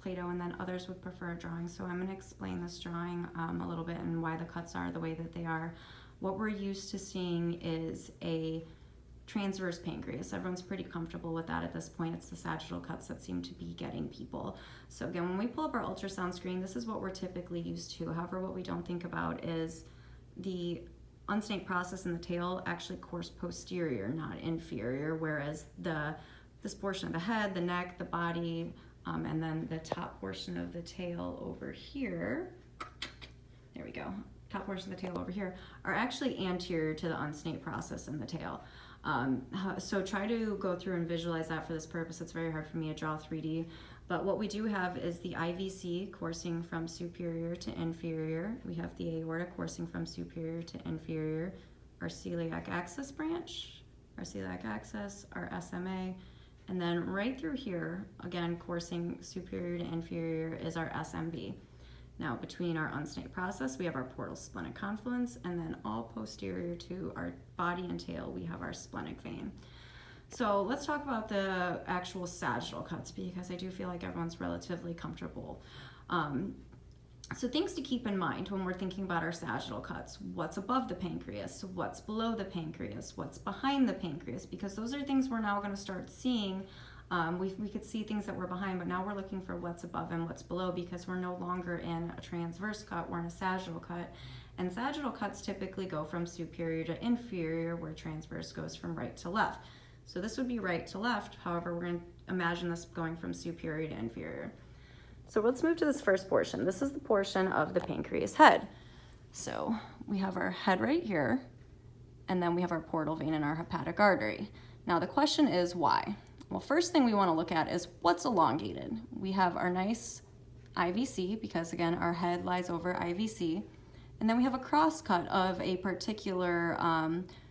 Play-Doh, and then others would prefer a drawing. So I'm going to explain this drawing a little bit and why the cuts are the way that they are. What we're used to seeing is a transverse pancreas. Everyone's pretty comfortable with that at this point. It's the sagittal cuts that seem to be getting people. So again, when we pull up our ultrasound screen, this is what we're typically used to. However, what we don't think about is the unsnake process in the tail actually course posterior, not inferior, whereas this portion of the head, the neck, the body, and then the top portion of the tail over here, there we go, top portion of the tail over here, are actually anterior to the unsnake process in the tail. So try to go through and visualize that for this purpose. It's very hard for me to draw 3D, but what we do have is the IVC coursing from superior to inferior. We have the aorta coursing from superior to inferior, our celiac axis branch, our celiac axis, our SMA, and then right through here, again, coursing superior to inferior is our SMB. Now, between our unsnake process, we have our portal splenic confluence, and then all posterior to our body and tail, we have our splenic vein. So let's talk about the actual sagittal cuts, because I do feel like everyone's relatively comfortable. So things to keep in mind when we're thinking about our sagittal cuts: what's above the pancreas, what's below the pancreas, what's behind the pancreas, because those are things we're now going to start seeing. We could see things that were behind, but now we're looking for what's above and what's below, because we're no longer in a transverse cut, we're in a sagittal cut. And sagittal cuts typically go from superior to inferior, where transverse goes from right to left. So this would be right to left. However, we're going to imagine this going from superior to inferior. So let's move to this first portion. This is the portion of the pancreas head. So we have our head right here, and then we have our portal vein and our hepatic artery. Now the question is why? Well, first thing we want to look at is what's elongated. We have our nice IVC, because again, our head lies over IVC. And then we have a cross cut of a particular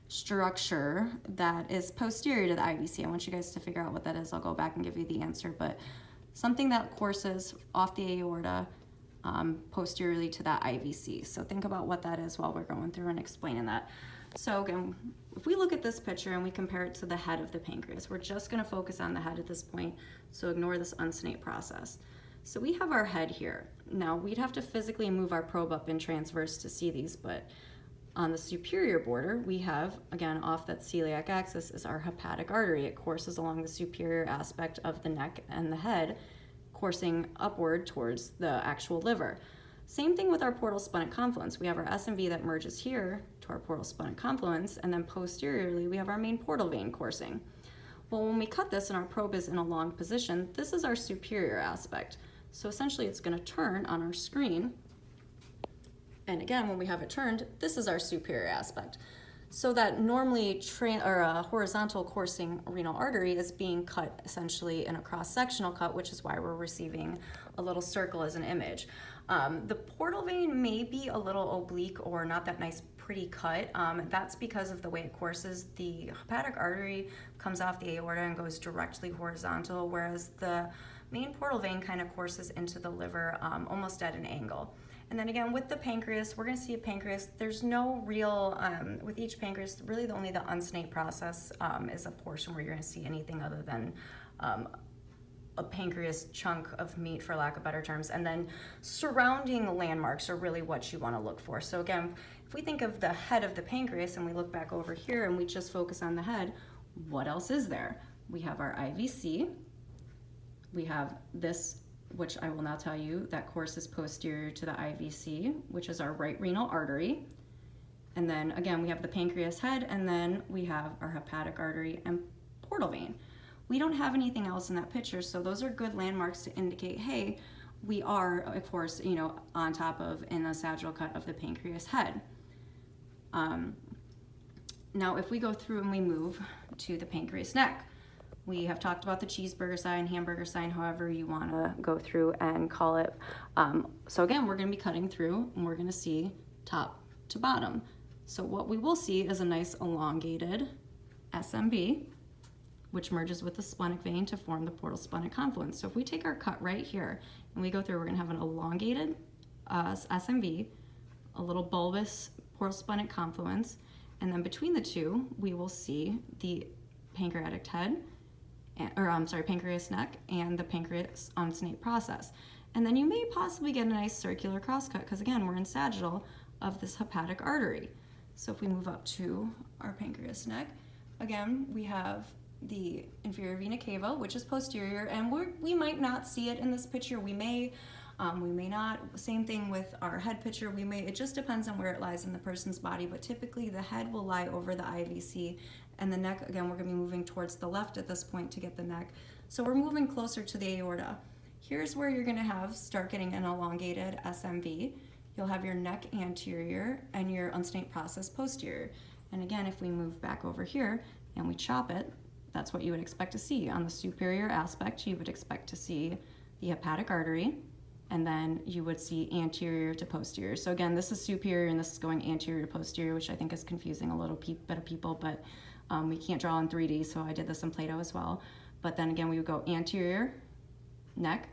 structure that is posterior to the IVC. I want you guys to figure out what that is. I'll go back and give you the answer, but something that courses off the aorta posteriorly to that IVC. So think about what that is while we're going through and explaining that. So again, if we look at this picture and we compare it to the head of the pancreas, we're just going to focus on the head at this point, so ignore this unsnake process. So we have our head here. Now we'd have to physically move our probe up in transverse to see these, but on the superior border, we have, again, off that celiac axis is our hepatic artery. It courses along the superior aspect of the neck and the head, coursing upward towards the actual liver. Same thing with our portal splenic confluence. We have our SMV that merges here to our portal splenic confluence, and then posteriorly we have our main portal vein coursing. Well, when we cut this and our probe is in a long position, this is our superior aspect. So essentially it's going to turn on our screen, and again, when we have it turned, this is our superior aspect. So that normally a horizontal coursing renal artery is being cut essentially in a cross-sectional cut, which is why we're receiving a little circle as an image. The portal vein may be a little oblique or not that nice pretty cut. That's because of the way it courses. The hepatic artery comes off the aorta and goes directly horizontal, whereas the main portal vein kind of courses into the liver almost at an angle. And then again, with the pancreas, we're going to see a pancreas. There's no real, with each pancreas, really only the unsnake process is a portion where you're going to see anything other than a pancreas chunk of meat, for lack of better terms. And then surrounding landmarks are really what you want to look for. So again, if we think of the head of the pancreas and we look back over here and we just focus on the head, what else is there? We have our IVC. We have this, which I will now tell you, that courses posterior to the IVC, which is our right renal artery. And then again, we have the pancreas head, and then we have our hepatic artery and portal vein. We don't have anything else in that picture, so those are good landmarks to indicate, hey, we are, of course, on top of, in a sagittal cut of the pancreas head. Now, if we go through and we move to the pancreas neck, we have talked about the cheeseburger sign, hamburger sign, however you want to go through and call it. So again, we're going to be cutting through and we're going to see top to bottom. So what we will see is a nice elongated SMB, which merges with the splenic vein to form the portal splenic confluence. So if we take our cut right here and we go through, we're going to have an elongated SMB, a little bulbous portal splenic confluence, and then between the two, we will see the pancreatic head pancreas neck and the pancreas unsnate process. And then you may possibly get a nice circular crosscut because again, we're in sagittal of this hepatic artery. So if we move up to our pancreas neck, again, we have the inferior vena cava, which is posterior, and we might not see it in this picture. We may not. Same thing with our head picture. It just depends on where it lies in the person's body, but typically the head will lie over the IVC, and the neck, again, we're gonna be moving towards the left at this point to get the neck. So we're moving closer to the aorta. Here's where you're gonna start getting an elongated SMV. You'll have your neck anterior and your unsnate process posterior. And again, if we move back over here and we chop it, that's what you would expect to see. On the superior aspect, you would expect to see the hepatic artery, and then you would see anterior to posterior. So again, this is superior and this is going anterior to posterior, which I think is confusing a little bit of people, but we can't draw in 3D, so I did this in Play-Doh as well. But then again, we would go anterior, neck,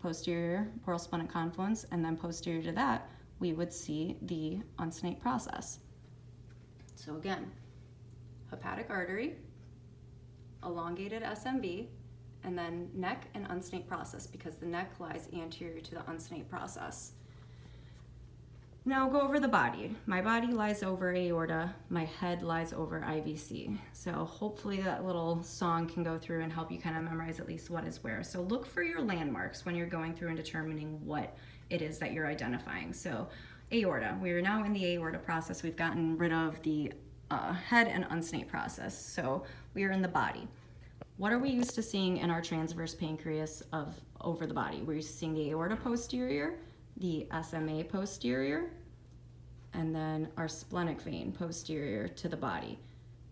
posterior, portal splenic confluence, and then posterior to that, we would see the unsnate process. So again, hepatic artery, elongated SMV, and then neck and unsnate process because the neck lies anterior to the unsnate process. Now go over the body. My body lies over aorta, my head lies over IVC. So hopefully that little song can go through and help you kind of memorize at least what is where. So look for your landmarks when you're going through and determining what it is that you're identifying. So aorta, we are now in the aorta process. We've gotten rid of the head and unsnate process. So we are in the body. What are we used to seeing in our transverse pancreas over the body? We're used to seeing the aorta posterior, the SMA posterior, and then our splenic vein posterior to the body.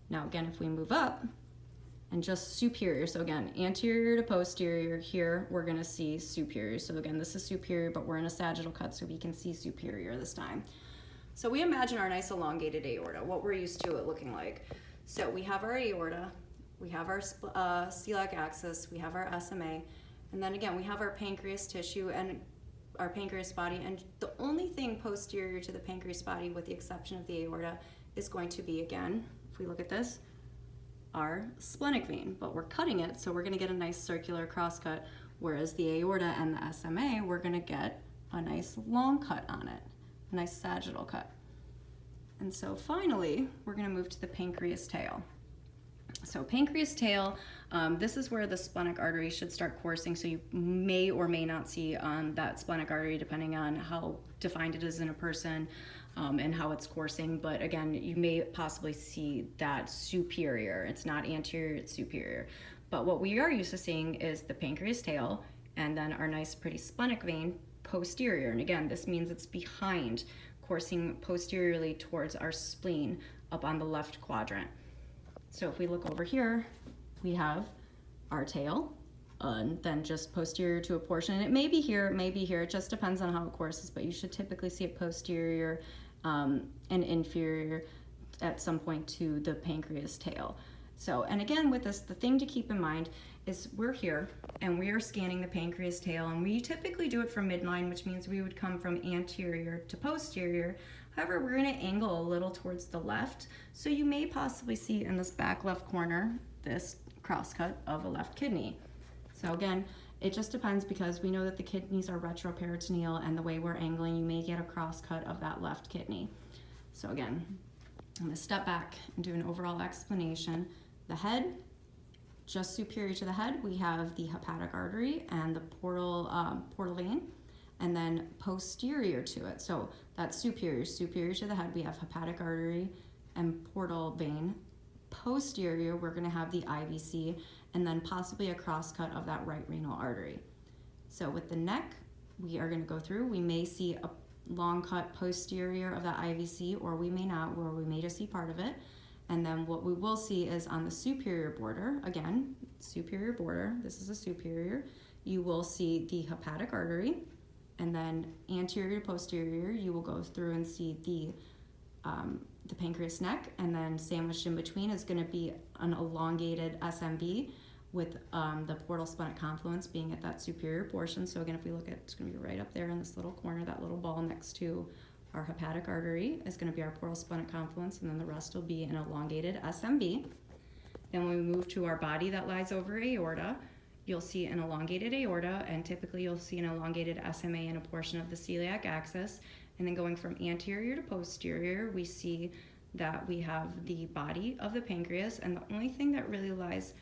Now again, if we move up and just superior, so again, anterior to posterior, here we're gonna see superior. So again, this is superior, but we're in a sagittal cut, so we can see superior this time. So we imagine our nice elongated aorta, what we're used to it looking like. So we have our aorta, we have our celiac axis, we have our SMA, and then again, we have our pancreas tissue and our pancreas body, and the only thing posterior to the pancreas body, with the exception of the aorta, is going to be, again, if we look at this, our splenic vein, but we're cutting it, so we're gonna get a nice circular crosscut, whereas the aorta and the SMA, we're gonna get a nice long cut on it, a nice sagittal cut. And so finally, we're gonna move to the pancreas tail. So pancreas tail, this is where the splenic artery should start coursing, so you may or may not see that splenic artery depending on how defined it is in a person and how it's coursing, but again, you may possibly see that superior. It's not anterior, it's superior. But what we are used to seeing is the pancreas tail and then our nice pretty splenic vein posterior, and again, this means it's behind, coursing posteriorly towards our spleen up on the left quadrant. So if we look over here, we have our tail, and then just posterior to a portion. And it may be here, it may be here, it just depends on how it courses, but you should typically see it posterior and inferior at some point to the pancreas tail. So, and again with this, the thing to keep in mind is we're here and we are scanning the pancreas tail, and we typically do it from midline, which means we would come from anterior to posterior. However, we're going to angle a little towards the left, so you may possibly see in this back left corner this crosscut of a left kidney. So again, it just depends because we know that the kidneys are retroperitoneal, and the way we're angling, you may get a crosscut of that left kidney. So again, I'm going to step back and do an overall explanation. The head, just superior to the head, we have the hepatic artery and the portal vein. And then posterior to it, so that's superior to the head, we have hepatic artery and portal vein. Posterior, we're gonna have the IVC, and then possibly a crosscut of that right renal artery. So with the neck, we are gonna go through, we may see a long cut posterior of that IVC, or we may not, or we may just see part of it. And then what we will see is on the superior border, again, superior border, this is a superior, you will see the hepatic artery, and then anterior to posterior, you will go through and see the pancreas neck, and then sandwiched in between is gonna be an elongated SMV with the portal splenic confluence being at that superior portion. So again, if we look at, it's gonna be right up there in this little corner, that little ball next to our hepatic artery is gonna be our portal splenic confluence, and then the rest will be an elongated SMV. Then when we move to our body that lies over aorta, you'll see an elongated aorta, and typically you'll see an elongated SMA in a portion of the celiac axis. And then going from anterior to posterior, we see that we have the body of the pancreas, and the only thing that really lies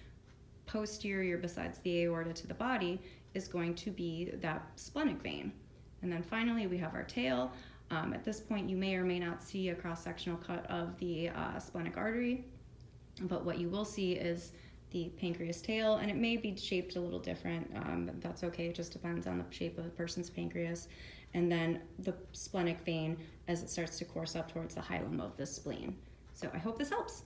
posterior besides the aorta to the body is going to be that splenic vein. And then finally we have our tail. At this point you may or may not see a cross-sectional cut of the splenic artery, but what you will see is the pancreas tail, and it may be shaped a little different. That's okay, it just depends on the shape of the person's pancreas. And then the splenic vein as it starts to course up towards the hilum of the spleen. So I hope this helps.